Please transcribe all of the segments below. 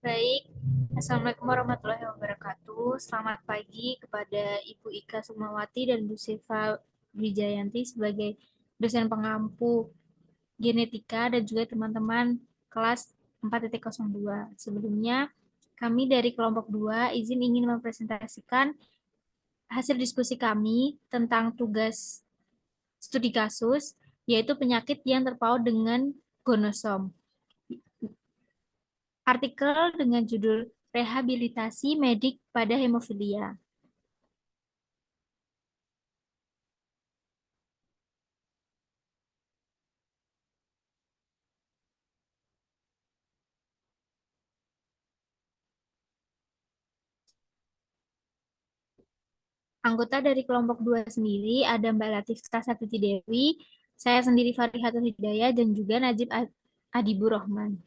Baik, Assalamualaikum warahmatullahi wabarakatuh. Selamat pagi kepada Ibu Ika Sukmawati dan Bu Siva Wijayanti sebagai dosen pengampu genetika dan juga teman-teman kelas 4.02. Sebelumnya, kami dari kelompok 2 izin ingin mempresentasikan hasil diskusi kami tentang tugas studi kasus, yaitu penyakit yang terpaut dengan gonosom. Artikel dengan judul Rehabilitasi Medik pada Hemofilia. Anggota dari kelompok 2 sendiri ada Mbak Latifah Satuti Dewi, saya sendiri Farihatul Hidayah, dan juga Najib Adibur Rahman.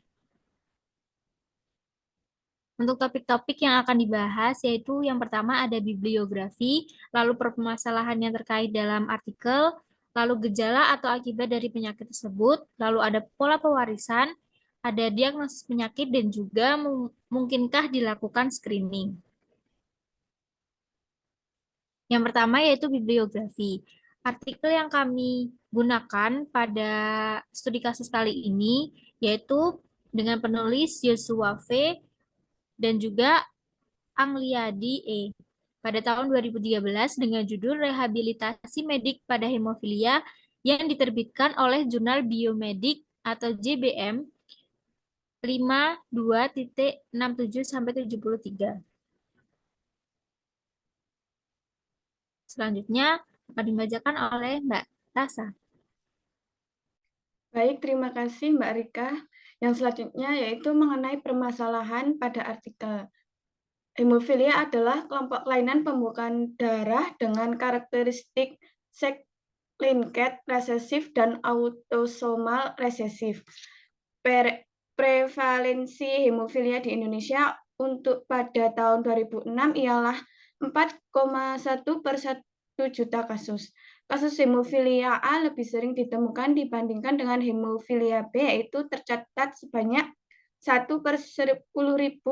Untuk topik-topik yang akan dibahas yaitu yang pertama ada bibliografi, lalu permasalahan yang terkait dalam artikel, lalu gejala atau akibat dari penyakit tersebut, lalu ada pola pewarisan, ada diagnosis penyakit, dan juga mungkinkah dilakukan screening. Yang pertama yaitu bibliografi. Artikel yang kami gunakan pada studi kasus kali ini yaitu dengan penulis Yosua V dan juga Angliadi E pada tahun 2013 dengan judul Rehabilitasi Medik pada Hemofilia yang diterbitkan oleh Jurnal Biomedik atau JBM 52.67-73. Selanjutnya akan dibacakan oleh Mbak Tasa. Baik, terima kasih Mbak Rika. Yang selanjutnya yaitu mengenai permasalahan pada artikel. Hemofilia adalah kelompok kelainan pembukaan darah dengan karakteristik sex linked resesif dan autosomal resesif. Prevalensi hemofilia di Indonesia untuk pada tahun 2006 ialah 4,1 per 1 juta kasus. Kasus hemofilia A lebih sering ditemukan dibandingkan dengan hemofilia B, yaitu tercatat sebanyak 1 per 10.000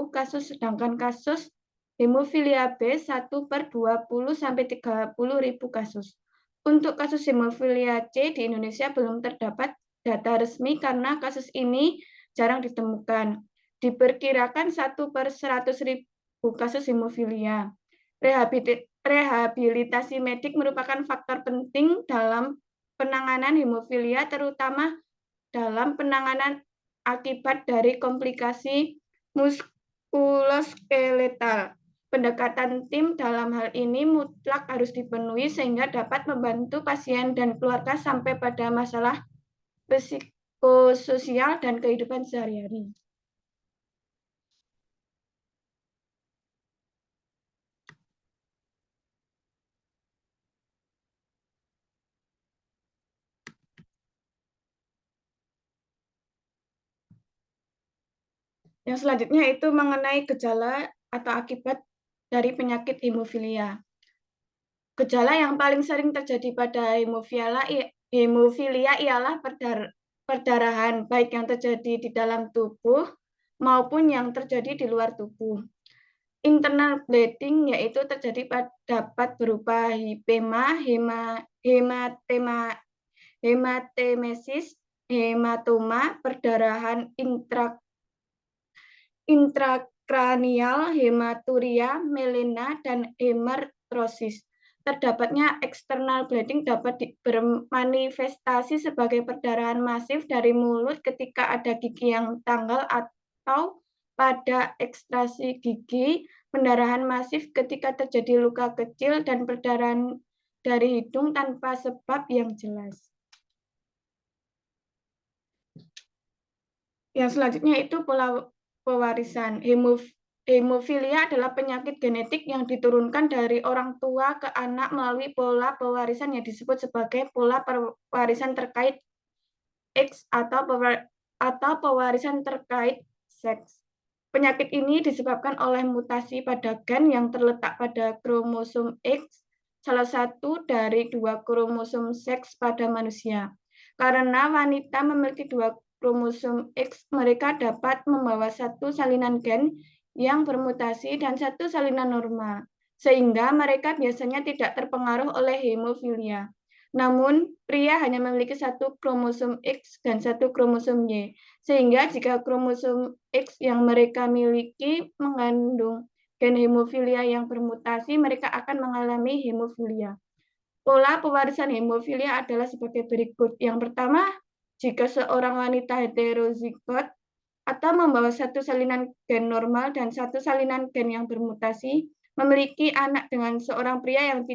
kasus, sedangkan kasus hemofilia B 1 per 20-30.000 kasus. Untuk kasus hemofilia C di Indonesia belum terdapat data resmi karena kasus ini jarang ditemukan. Diperkirakan 1 per 100.000 kasus hemofilia. Rehabilitasi medik merupakan faktor penting dalam penanganan hemofilia, terutama dalam penanganan akibat dari komplikasi muskuloskeletal. Pendekatan tim dalam hal ini mutlak harus dipenuhi sehingga dapat membantu pasien dan keluarga sampai pada masalah psikososial dan kehidupan sehari-hari. Yang selanjutnya itu mengenai gejala atau akibat dari penyakit hemofilia. Gejala yang paling sering terjadi pada hemofilia ialah perdarahan, baik yang terjadi di dalam tubuh maupun yang terjadi di luar tubuh. Internal bleeding yaitu terjadi dapat berupa hipema, hematemesis, hematoma, perdarahan intrakranial, hematuria, melena, dan hemartrosis. Terdapatnya external bleeding dapat bermanifestasi sebagai perdarahan masif dari mulut ketika ada gigi yang tanggal atau pada ekstrasi gigi, pendarahan masif ketika terjadi luka kecil, dan perdarahan dari hidung tanpa sebab yang jelas. Yang selanjutnya itu pola pewarisan. Hemofilia adalah penyakit genetik yang diturunkan dari orang tua ke anak melalui pola pewarisan yang disebut sebagai pola pewarisan terkait X atau pewarisan terkait seks. Penyakit ini disebabkan oleh mutasi pada gen yang terletak pada kromosom X, salah satu dari 2 kromosom seks pada manusia. Karena wanita memiliki 2 kromosom X, mereka dapat membawa satu salinan gen yang bermutasi dan satu salinan normal, sehingga mereka biasanya tidak terpengaruh oleh hemofilia. Namun, pria hanya memiliki satu kromosom X dan satu kromosom Y, sehingga jika kromosom X yang mereka miliki mengandung gen hemofilia yang bermutasi, mereka akan mengalami hemofilia. Pola pewarisan hemofilia adalah sebagai berikut. Yang pertama, jika seorang wanita heterozigot atau membawa satu salinan gen normal dan satu salinan gen yang bermutasi, memiliki anak dengan seorang pria yang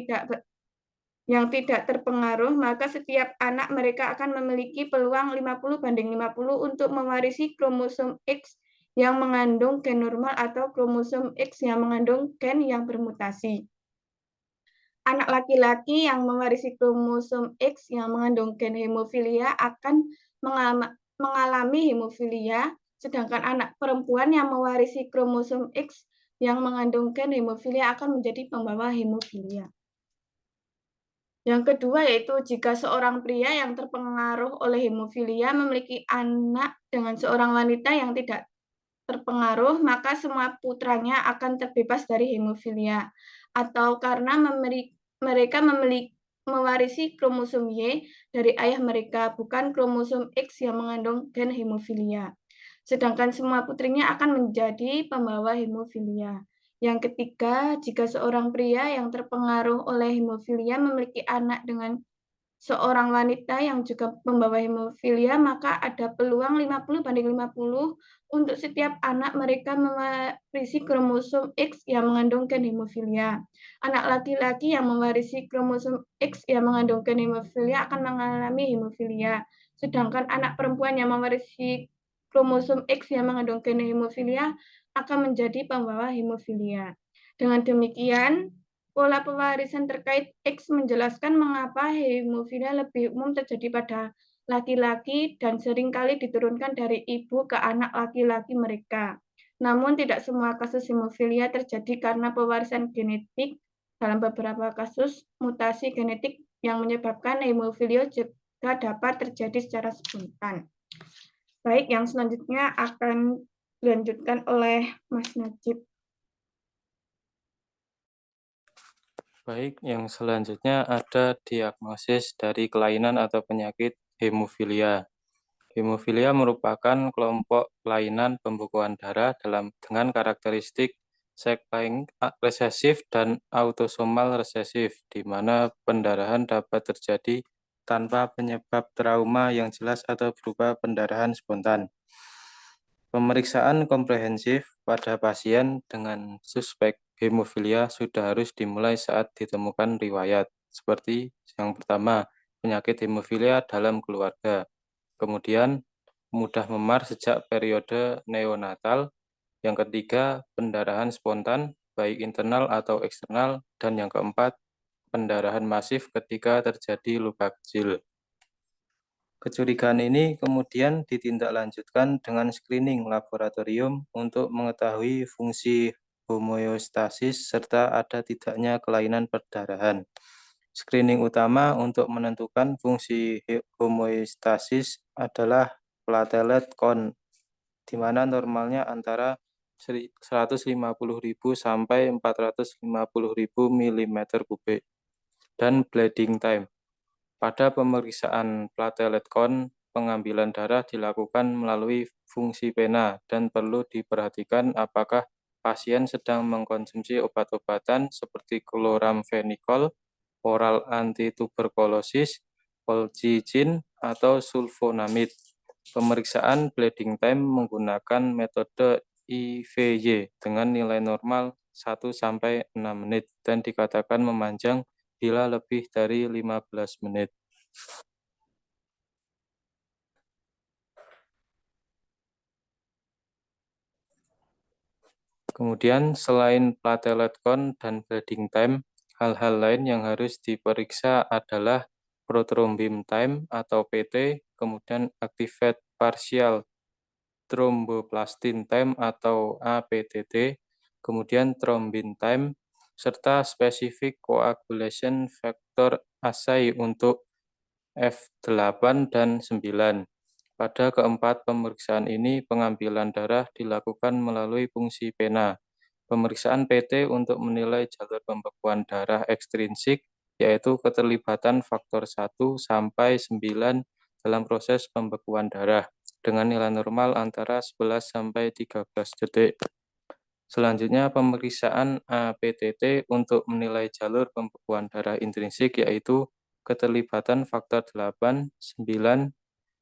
tidak terpengaruh, maka setiap anak mereka akan memiliki peluang 50/50 untuk mewarisi kromosom X yang mengandung gen normal atau kromosom X yang mengandung gen yang bermutasi. Anak laki-laki yang mewarisi kromosom X yang mengandung gen hemofilia akan mengalami hemofilia, sedangkan anak perempuan yang mewarisi kromosom X yang mengandung gen hemofilia akan menjadi pembawa hemofilia. Yang kedua yaitu jika seorang pria yang terpengaruh oleh hemofilia memiliki anak dengan seorang wanita yang tidak terpengaruh, maka semua putranya akan terbebas dari hemofilia. Atau karena mereka mewarisi kromosom Y dari ayah mereka, bukan kromosom X yang mengandung gen hemofilia. Sedangkan semua putrinya akan menjadi pembawa hemofilia. Yang ketiga, jika seorang pria yang terpengaruh oleh hemofilia memiliki anak dengan seorang wanita yang juga membawa hemofilia, maka ada peluang 50/50 untuk setiap anak mereka mewarisi kromosom X yang mengandung gen hemofilia. Anak laki-laki yang mewarisi kromosom X yang mengandung gen hemofilia akan mengalami hemofilia. Sedangkan anak perempuan yang mewarisi kromosom X yang mengandung gen hemofilia akan menjadi pembawa hemofilia. Dengan demikian, pola pewarisan terkait X menjelaskan mengapa hemofilia lebih umum terjadi pada laki-laki dan seringkali diturunkan dari ibu ke anak laki-laki mereka. Namun tidak semua kasus hemofilia terjadi karena pewarisan genetik. Dalam beberapa kasus, mutasi genetik yang menyebabkan hemofilia juga dapat terjadi secara spontan. Baik, yang selanjutnya akan dilanjutkan oleh Mas Najib. Baik, yang selanjutnya ada diagnosis dari kelainan atau penyakit hemofilia. Hemofilia merupakan kelompok kelainan pembekuan darah dengan karakteristik sex-linked resesif dan autosomal resesif, di mana pendarahan dapat terjadi tanpa penyebab trauma yang jelas atau berupa pendarahan spontan. Pemeriksaan komprehensif pada pasien dengan suspek hemofilia sudah harus dimulai saat ditemukan riwayat, seperti yang pertama, penyakit hemofilia dalam keluarga. Kemudian, mudah memar sejak periode neonatal. Yang ketiga, pendarahan spontan, baik internal atau eksternal. Dan yang keempat, pendarahan masif ketika terjadi luka kecil. Kecurigaan ini kemudian ditindaklanjutkan dengan screening laboratorium untuk mengetahui fungsi homeostasis serta ada tidaknya kelainan perdarahan. Screening utama untuk menentukan fungsi homeostasis adalah platelet count, di mana normalnya antara 150.000 sampai 450.000 mm3, dan bleeding time. Pada pemeriksaan platelet count, pengambilan darah dilakukan melalui fungsi pena dan perlu diperhatikan apakah pasien sedang mengkonsumsi obat-obatan seperti chloramphenicol, oral antituberkulosis, colchicine, atau sulfonamid. Pemeriksaan bleeding time menggunakan metode IVY dengan nilai normal 1-6 menit dan dikatakan memanjang bila lebih dari 15 menit. Kemudian selain platelet count dan bleeding time, hal-hal lain yang harus diperiksa adalah prothrombin time atau PT, kemudian activate partial thromboplastin time atau APTT, kemudian thrombin time, serta specific coagulation factor assay untuk F8 dan 9. Pada keempat pemeriksaan ini, pengambilan darah dilakukan melalui fungsi pena. Pemeriksaan PT untuk menilai jalur pembekuan darah ekstrinsik, yaitu keterlibatan faktor 1 sampai 9 dalam proses pembekuan darah, dengan nilai normal antara 11 sampai 13 detik. Selanjutnya, pemeriksaan APTT untuk menilai jalur pembekuan darah intrinsik, yaitu keterlibatan faktor 8, 9,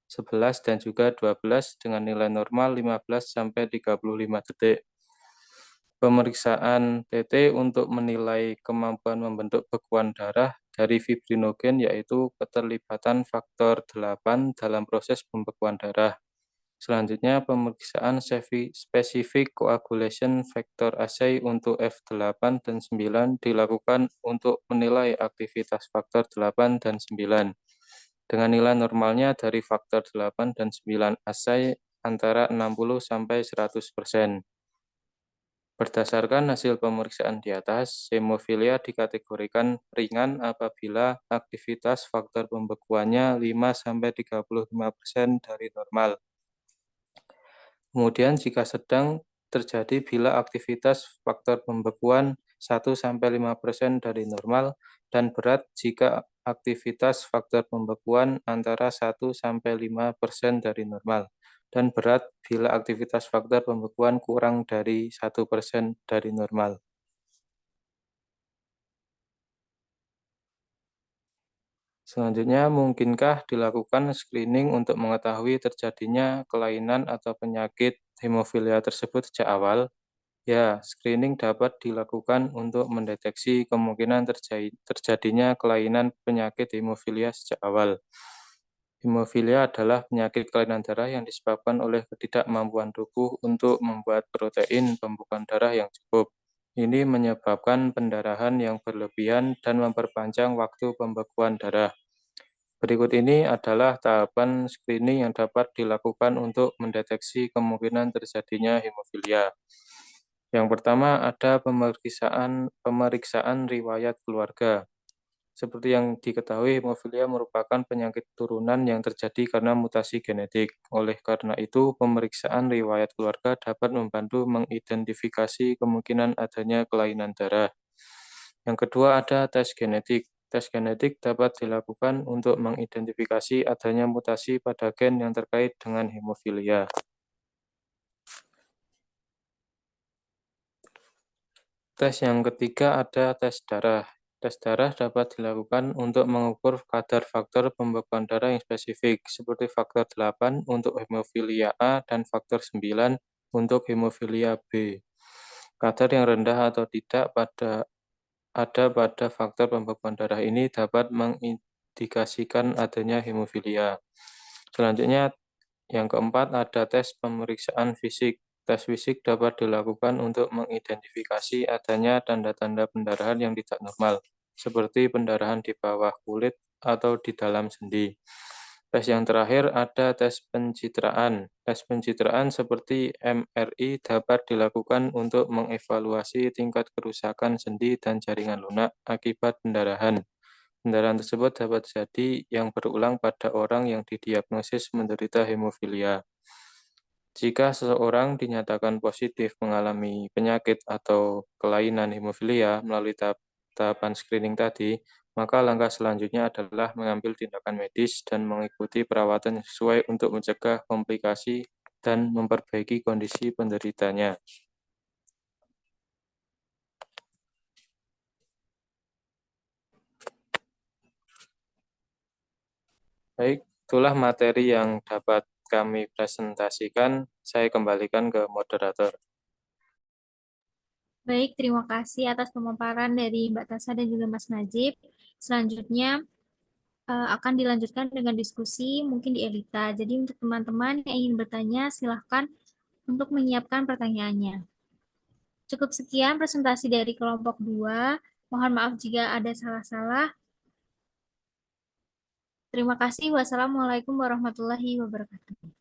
11, dan juga 12 dengan nilai normal 15 sampai 35 detik. Pemeriksaan TT untuk menilai kemampuan membentuk bekuan darah dari fibrinogen, yaitu keterlibatan faktor 8 dalam proses pembekuan darah. Selanjutnya, pemeriksaan specific coagulation factor assay untuk F8 dan 9 dilakukan untuk menilai aktivitas faktor 8 dan 9. Dengan nilai normalnya dari faktor 8 dan 9 assay antara 60 sampai 100%. Berdasarkan hasil pemeriksaan di atas, hemofilia dikategorikan ringan apabila aktivitas faktor pembekuannya 5-35% dari normal. Kemudian jika sedang terjadi bila aktivitas faktor pembekuan 1-5% dari normal, dan berat jika aktivitas faktor pembekuan antara 1-5% dari normal, dan berat bila aktivitas faktor pembekuan kurang dari 1% dari normal. Selanjutnya, mungkinkah dilakukan screening untuk mengetahui terjadinya kelainan atau penyakit hemofilia tersebut sejak awal? Ya, screening dapat dilakukan untuk mendeteksi kemungkinan terjadinya kelainan penyakit hemofilia sejak awal. Hemofilia adalah penyakit kelainan darah yang disebabkan oleh ketidakmampuan tubuh untuk membuat protein pembekuan darah yang cukup. Ini menyebabkan pendarahan yang berlebihan dan memperpanjang waktu pembekuan darah. Berikut ini adalah tahapan screening yang dapat dilakukan untuk mendeteksi kemungkinan terjadinya hemofilia. Yang pertama ada pemeriksaan riwayat keluarga. Seperti yang diketahui, hemofilia merupakan penyakit turunan yang terjadi karena mutasi genetik. Oleh karena itu, pemeriksaan riwayat keluarga dapat membantu mengidentifikasi kemungkinan adanya kelainan darah. Yang kedua ada tes genetik. Tes genetik dapat dilakukan untuk mengidentifikasi adanya mutasi pada gen yang terkait dengan hemofilia. Tes yang ketiga ada tes darah. Tes darah dapat dilakukan untuk mengukur kadar faktor pembekuan darah yang spesifik, seperti faktor 8 untuk hemofilia A dan faktor 9 untuk hemofilia B. Kadar yang rendah atau tidak ada pada faktor pembekuan darah ini dapat mengindikasikan adanya hemofilia. Selanjutnya, yang keempat ada tes pemeriksaan fisik. Tes fisik dapat dilakukan untuk mengidentifikasi adanya tanda-tanda pendarahan yang tidak normal, seperti pendarahan di bawah kulit atau di dalam sendi. Tes yang terakhir ada tes pencitraan. Tes pencitraan seperti MRI dapat dilakukan untuk mengevaluasi tingkat kerusakan sendi dan jaringan lunak akibat pendarahan. Pendarahan tersebut dapat jadi yang berulang pada orang yang didiagnosis menderita hemofilia. Jika seseorang dinyatakan positif mengalami penyakit atau kelainan hemofilia melalui tahapan screening tadi, maka langkah selanjutnya adalah mengambil tindakan medis dan mengikuti perawatan yang sesuai untuk mencegah komplikasi dan memperbaiki kondisi penderitanya. Baik, itulah materi yang dapat kami presentasikan. Saya kembalikan ke moderator. Baik, terima kasih atas pemaparan dari Mbak Tasa dan juga Mas Najib. Selanjutnya akan dilanjutkan dengan diskusi mungkin di Elita. Jadi untuk teman-teman yang ingin bertanya, silahkan untuk menyiapkan pertanyaannya. Cukup sekian presentasi dari kelompok 2. Mohon maaf jika ada salah-salah. Terima kasih. Wassalamualaikum warahmatullahi wabarakatuh.